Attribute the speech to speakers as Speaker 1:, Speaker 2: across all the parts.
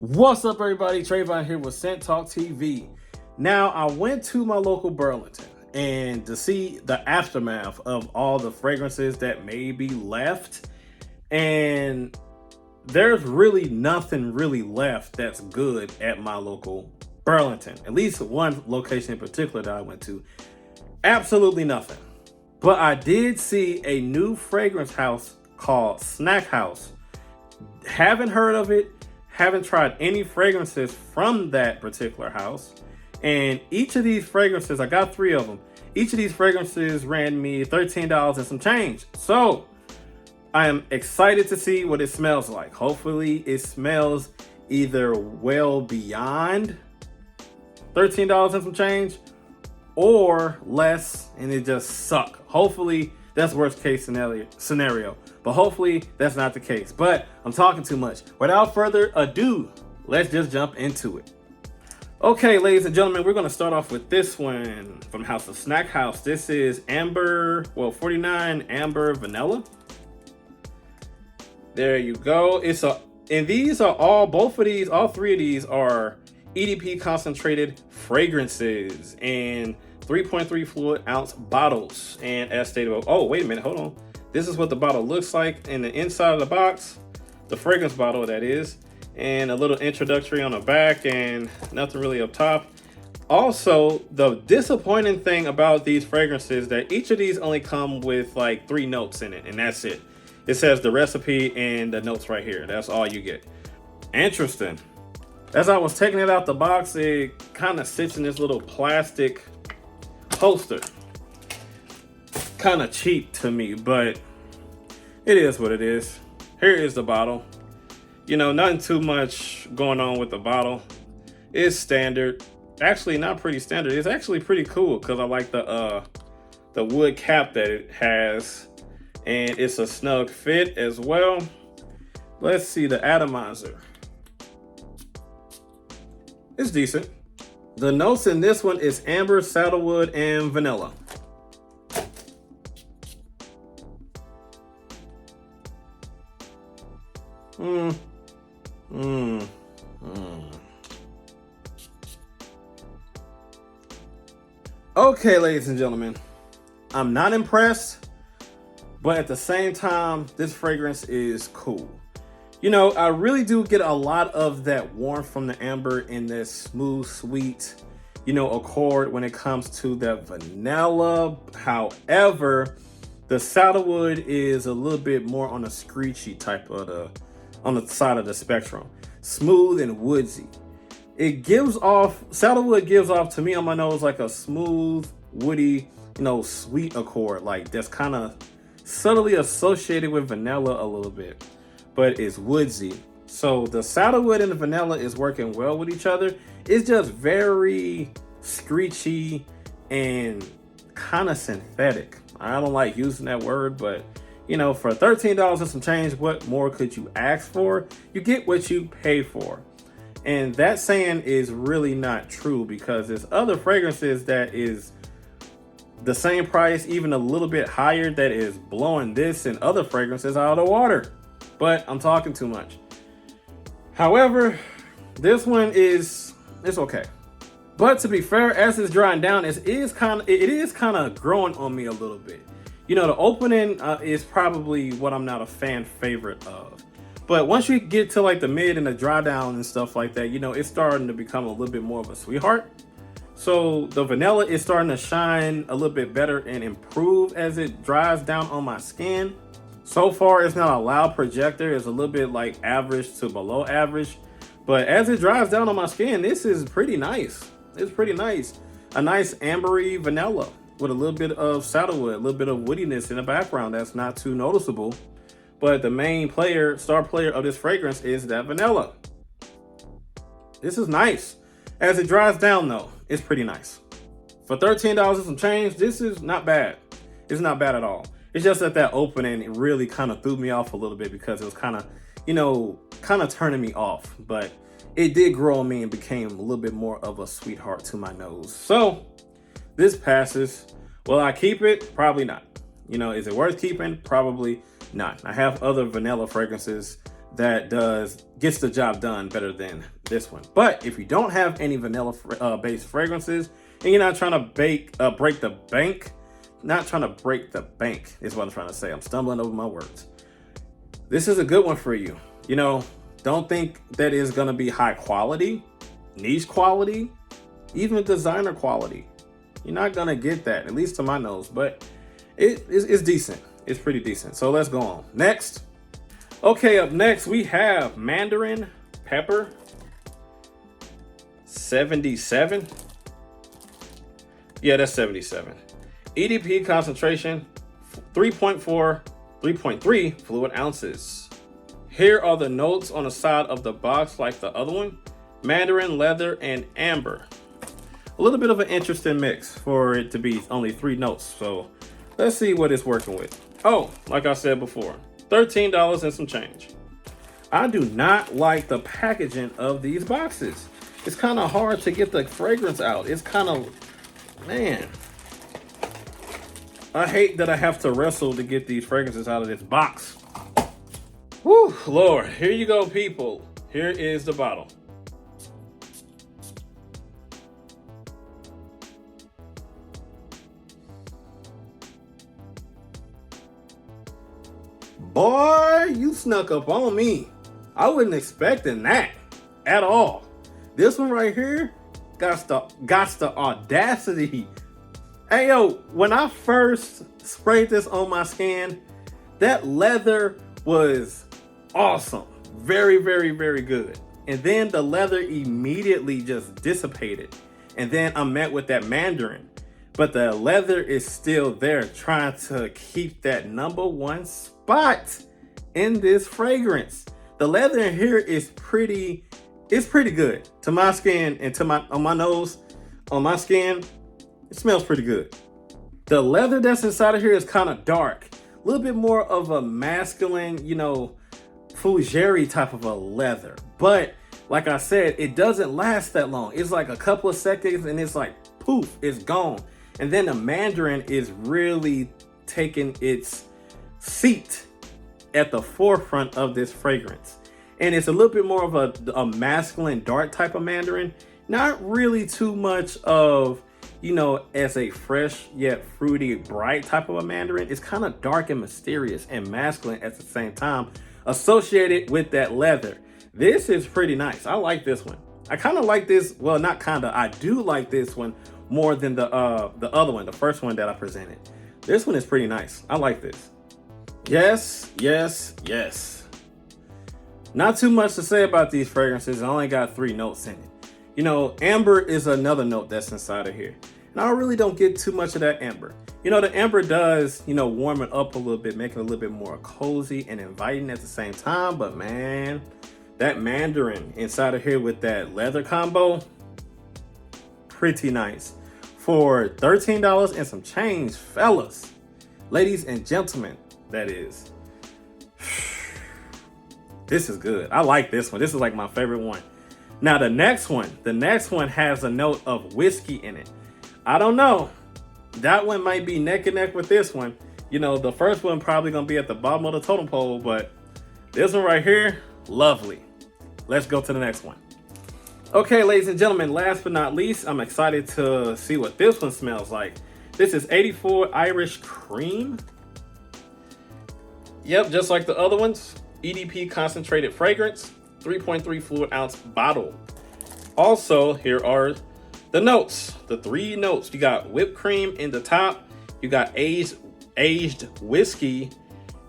Speaker 1: What's up, everybody? Trayvon here with Scent Talk TV. Now, I went to my local Burlington and to see the aftermath of all the fragrances that may be left, and there's really nothing really left that's good at my local Burlington. At least one location in particular that I went to. Absolutely nothing. But I did see a new fragrance house called Snackhouse. Haven't heard of it. Haven't tried any fragrances from that particular house. And each of these fragrances, I got 3 of them. Each of these fragrances ran me $13 and some change. So I am excited to see what it smells like. Hopefully it smells either well beyond $13 and some change or less and it just suck. Hopefully that's worst case scenario. But hopefully that's not the case. But I'm talking too much. Without further ado, let's just jump into it. Okay, ladies and gentlemen, we're going to start off with this one from House of Snackhouse. This is 49 Amber Vanilla. There you go. And these are all 3 of these are EDP concentrated fragrances and 3.3 fluid ounce bottles. And as stated, oh, wait a minute, hold on. This is what the bottle looks like in the inside of the box, the fragrance bottle that is, and a little introductory on the back and nothing really up top. Also, the disappointing thing about these fragrances that each of these only come with like 3 notes in it, and that's it. It says the recipe and the notes right here. That's all you get. Interesting. As I was taking it out the box, it kind of sits in this little plastic holster. Kind of cheap to me, but it is what it is. Here is the bottle. You know, nothing too much going on with the bottle. It's standard. Actually, not pretty standard. It's actually pretty cool because I like the wood cap that it has, and it's a snug fit as well. Let's see the atomizer. It's decent. The notes in this one is amber, sandalwood, and vanilla. Okay, ladies and gentlemen, I'm not impressed, but at the same time, this fragrance is cool. You know, I really do get a lot of that warmth from the amber in this smooth, sweet, accord when it comes to the vanilla. However, the sandalwood is a little bit more on the screechy type of on the side of the spectrum. Smooth and woodsy. Sandalwood gives off to me on my nose like a smooth, woody, sweet accord. Like that's kind of subtly associated with vanilla a little bit, but it's woodsy. So the sandalwood and the vanilla is working well with each other. It's just very screechy and kind of synthetic. I don't like using that word, but for $13 and some change, what more could you ask for? You get what you pay for. And that saying is really not true because there's other fragrances that is the same price, even a little bit higher, that is blowing this and other fragrances out of the water. But I'm talking too much. However, this one it's okay. But to be fair, as it's drying down, it is kind of growing on me a little bit. The opening is probably what I'm not a fan favorite of. But once you get to like the mid and the dry down and stuff like that, it's starting to become a little bit more of a sweetheart. So the vanilla is starting to shine a little bit better and improve as it dries down on my skin. So far, it's not a loud projector. It's a little bit like average to below average. But as it dries down on my skin, this is pretty nice. It's pretty nice. A nice ambery vanilla with a little bit of sandalwood, a little bit of woodiness in the background that's not too noticeable. But the main star player of this fragrance is that vanilla. This is nice. As it dries down though, it's pretty nice. For $13 and some change, this is not bad. It's not bad at all. It's just that opening really kind of threw me off a little bit because it was kind of turning me off. But it did grow on me and became a little bit more of a sweetheart to my nose. So this passes. Will I keep it? Probably not. Is it worth keeping? Probably not. I have other vanilla fragrances that gets the job done better than this one. But if you don't have any vanilla based fragrances and you're not trying to break the bank, not trying to break the bank is what I'm trying to say. I'm stumbling over my words. This is a good one for you. You know, don't think that it's gonna be high quality, niche quality, even designer quality. You're not gonna get that, at least to my nose, but it's decent. It's pretty decent. So let's go on. Next. Okay, up next we have Mandarin Pepper 77. Yeah, that's 77. EDP concentration 3.3 fluid ounces. Here are the notes on the side of the box like the other one. Mandarin, leather, and amber. A little bit of an interesting mix for it to be only 3 notes. So let's see what it's working with. Oh, like I said before, $13 and some change. I do not like the packaging of these boxes. It's kind of hard to get the fragrance out. It's kind of, man. I hate that I have to wrestle to get these fragrances out of this box. Whew, Lord, here you go, people. Here is the bottle. Boy, you snuck up on me. I wasn't expecting that at all. This one right here got the audacity. Hey yo, when I first sprayed this on my skin, that leather was awesome. Very, very, very good. And then the leather immediately just dissipated. And then I'm met with that Mandarin. But the leather is still there, trying to keep that #1 spot in this fragrance. The leather in here is pretty good to my skin and on my nose, on my skin. It smells pretty good. The leather that's inside of here is kind of dark, a little bit more of a masculine, you know, fougere type of a leather. But like I said, it doesn't last that long. It's like a couple of seconds and it's like poof, it's gone. And then the Mandarin is really taking its seat at the forefront of this fragrance. And it's a little bit more of a masculine, dark type of Mandarin. Not really too much of, you know, as a fresh yet fruity, bright type of a Mandarin. It's kind of dark and mysterious and masculine at the same time, associated with that leather. This is pretty nice. I like this one. I kind of like this. Well, not kind of. I do like this one more than the other one, the first one that I presented. This one is pretty nice. I like this. Yes, yes, yes. Not too much to say about these fragrances. I only got 3 notes in it. You know, amber is another note that's inside of here. And I really don't get too much of that amber. You know, the amber does, you know, warm it up a little bit, make it a little bit more cozy and inviting at the same time. But man, that Mandarin inside of here with that leather combo, pretty nice. For $13 and some change, fellas, ladies and gentlemen, that is. This is good. I like this one. This is like my favorite one. Now the next one has a note of whiskey in it. I don't know. That one might be neck and neck with this one. You know, the first one probably gonna be at the bottom of the totem pole, but this one right here, lovely. Let's go to the next one. Okay, ladies and gentlemen, last but not least, I'm excited to see what this one smells like. This is 84 Irish Creme. Yep, just like the other ones. EDP concentrated fragrance, 3.3 fluid ounce bottle. Also, here are the notes, the 3 notes. You got whipped cream in the top, you got aged whiskey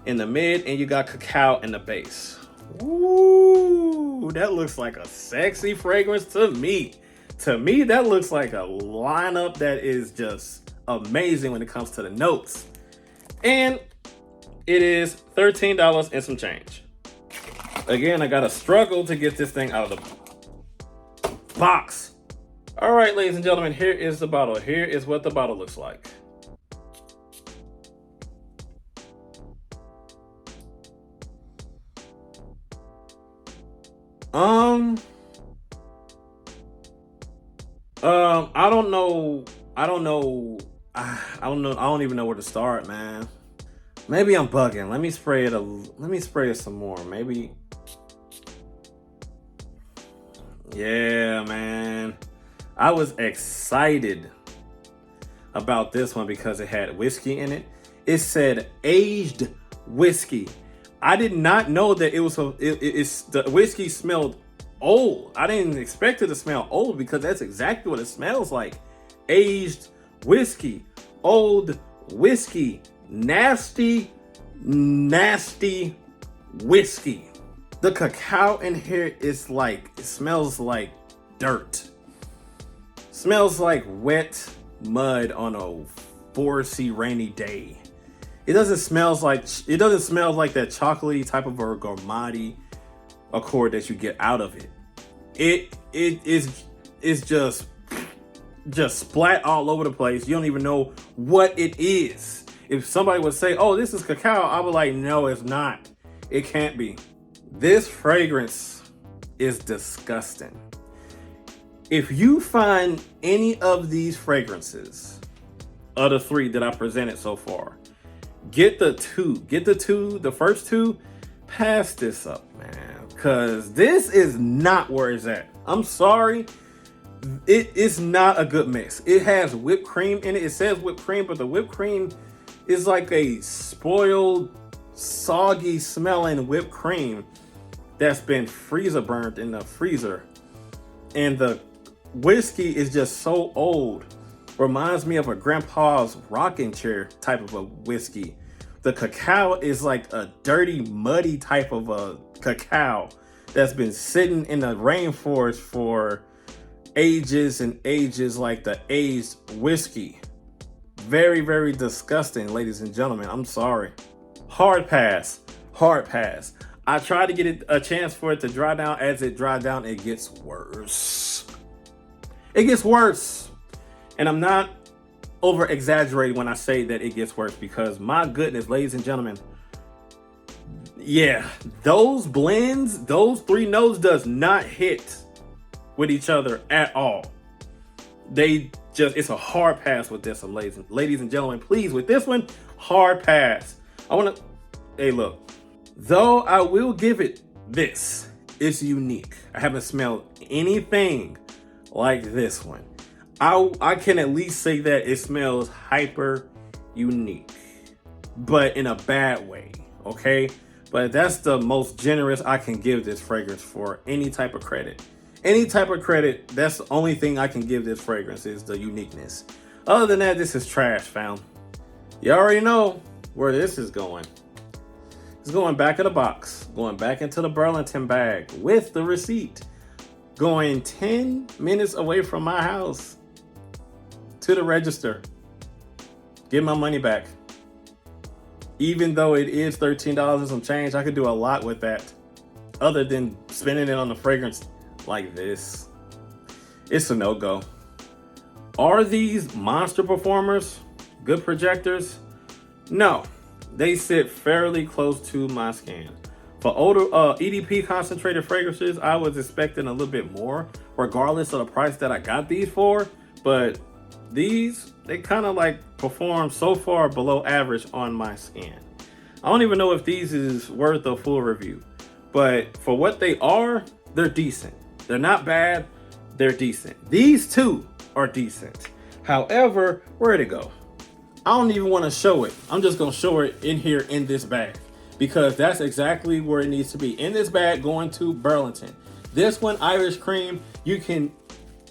Speaker 1: in the mid, and you got cacao in the base. Ooh, that looks like a sexy fragrance to me. To me, that looks like a lineup that is just amazing when it comes to the notes. And it is $13 and some change. Again, I gotta struggle to get this thing out of the box. All right, ladies and gentlemen, here is the bottle. Here is what the bottle looks like. I don't know. I don't even know where to start, man. Maybe I'm bugging. Let me spray it some more. Maybe Yeah, man. I was excited about this one because it had whiskey in it. It said aged whiskey. I did not know that it was the whiskey smelled old. I didn't expect it to smell old because that's exactly what it smells like. Aged whiskey, old whiskey, nasty, nasty whiskey. The cacao in here is like, it smells like dirt. Smells like wet mud on a foresty rainy day. It doesn't smell like that chocolatey type of a gourmand accord that you get out of it. It is just splat all over the place. You don't even know what it is. If somebody would say, "Oh, this is cacao," I would like, "No, it's not. It can't be." This fragrance is disgusting. If you find any of these fragrances, of the 3 that I presented so far, get the first 2, pass this up, man. Because this is not where it's at. I'm sorry. It is not a good mix. It has whipped cream in it. It says whipped cream, but the whipped cream is like a spoiled, soggy smelling whipped cream that's been freezer burnt in the freezer. And the whiskey is just so old. Reminds me of a grandpa's rocking chair type of a whiskey. The cacao is like a dirty, muddy type of a cacao that's been sitting in the rainforest for ages and ages, like the aged whiskey. Very, very disgusting, ladies and gentlemen. I'm sorry. Hard pass. Hard pass. I tried to get it a chance for it to dry down. As it dried down, it gets worse. It gets worse. And I'm not over exaggerating when I say that it gets worse, because my goodness, ladies and gentlemen, yeah, those blends, those 3 notes does not hit with each other at all. It's a hard pass with this one, ladies and gentlemen. Please, with this one, hard pass. Hey, look, though I will give it this, it's unique. I haven't smelled anything like this one. I can at least say that it smells hyper unique, but in a bad way, okay? But that's the most generous I can give this fragrance for any type of credit. Any type of credit, that's the only thing I can give this fragrance, is the uniqueness. Other than that, this is trash, fam. You already know where this is going. It's going back of the box, going back into the Burlington bag with the receipt, going 10 minutes away from my house to the register. Get my money back. Even though it is $13 and some change, I could do a lot with that other than spending it on the fragrance like this. It's a no-go. Are these monster performers good projectors? No, they sit fairly close to my skin. For older EDP concentrated fragrances, I was expecting a little bit more, regardless of the price that I got these for. But these, they kind of like perform so far below average on my skin. I don't even know if these is worth a full review, but for what they are, they're decent. They're not bad, they're decent. These 2 are decent. However, where'd it go? I don't even want to show it. I'm just gonna show it in here in this bag, because that's exactly where it needs to be. In this bag going to Burlington. This one, Irish Creme, you can,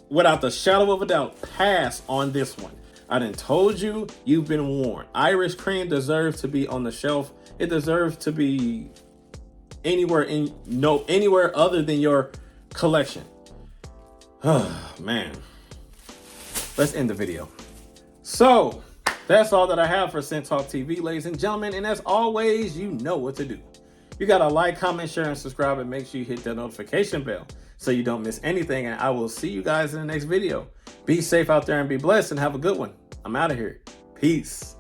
Speaker 1: without the shadow of a doubt, pass on this one. I done told you, you've been warned. Irish Creme deserves to be on the shelf. It deserves to be anywhere other than your collection. Oh, man. Let's end the video. So, that's all that I have for Scent Talk TV, ladies and gentlemen. And as always, you know what to do. You gotta like, comment, share, and subscribe, and make sure you hit that notification bell so you don't miss anything. And I will see you guys in the next video. Be safe out there and be blessed, and have a good one. I'm out of here. Peace.